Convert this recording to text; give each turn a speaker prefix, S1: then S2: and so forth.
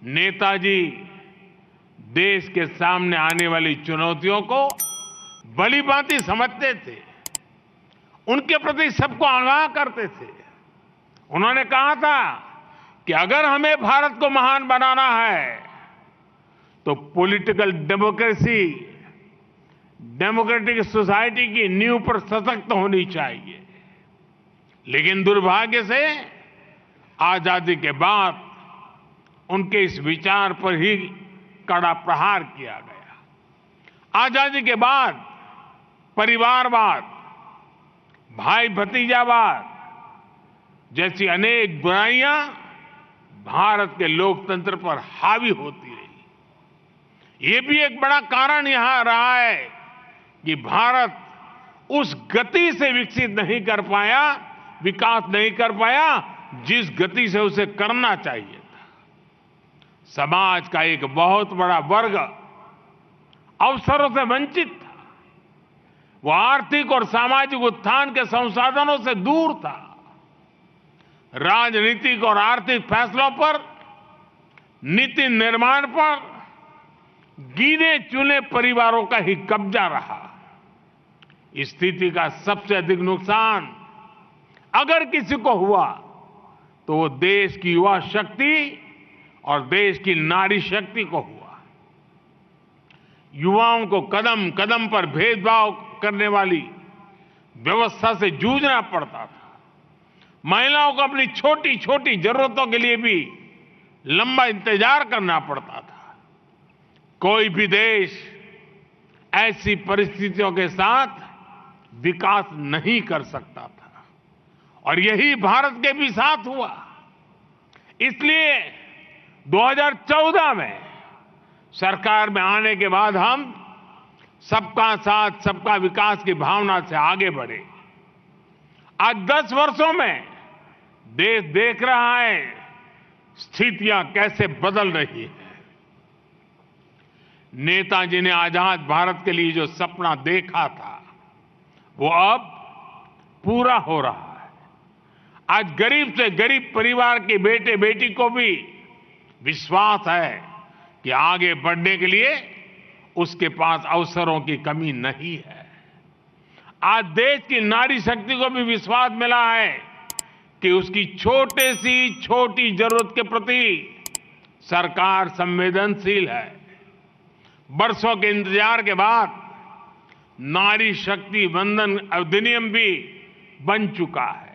S1: नेताजी देश के सामने आने वाली चुनौतियों को भली-भांति समझते थे, उनके प्रति सबको आगाह करते थे। उन्होंने कहा था कि अगर हमें भारत को महान बनाना है तो पॉलिटिकल डेमोक्रेसी, डेमोक्रेटिक सोसाइटी की नींव पर सशक्त होनी चाहिए। लेकिन दुर्भाग्य से आजादी के बाद उनके इस विचार पर ही कड़ा प्रहार किया गया। आजादी के बाद परिवारवाद, भाई भतीजावाद जैसी अनेक बुराइयां भारत के लोकतंत्र पर हावी होती रही। ये भी एक बड़ा कारण यहां रहा है कि भारत उस गति से विकसित नहीं कर पाया, विकास नहीं कर पाया जिस गति से उसे करना चाहिए था। समाज का एक बहुत बड़ा वर्ग अवसरों से वंचित था। वो आर्थिक और सामाजिक उत्थान के संसाधनों से दूर था। राजनीतिक और आर्थिक फैसलों पर, नीति निर्माण पर गिने चुने परिवारों का ही कब्जा रहा। इस स्थिति का सबसे अधिक नुकसान अगर किसी को हुआ तो वो देश की युवा शक्ति और देश की नारी शक्ति को हुआ। युवाओं को कदम कदम पर भेदभाव करने वाली व्यवस्था से जूझना पड़ता था। महिलाओं को अपनी छोटी छोटी जरूरतों के लिए भी लंबा इंतजार करना पड़ता था। कोई भी देश ऐसी परिस्थितियों के साथ विकास नहीं कर सकता था और यही भारत के भी साथ हुआ। इसलिए 2014 में सरकार में आने के बाद हम सबका साथ सबका विकास की भावना से आगे बढ़े। आज 10 वर्षों में देश देख रहा है स्थितियां कैसे बदल रही है। नेताजी ने आजाद भारत के लिए जो सपना देखा था वो अब पूरा हो रहा है। आज गरीब से गरीब परिवार के बेटे बेटी को भी विश्वास है कि आगे बढ़ने के लिए उसके पास अवसरों की कमी नहीं है। आज देश की नारी शक्ति को भी विश्वास मिला है कि उसकी छोटे सी छोटी जरूरत के प्रति सरकार संवेदनशील है। बरसों के इंतजार के बाद नारी शक्ति वंदन अधिनियम भी बन चुका है।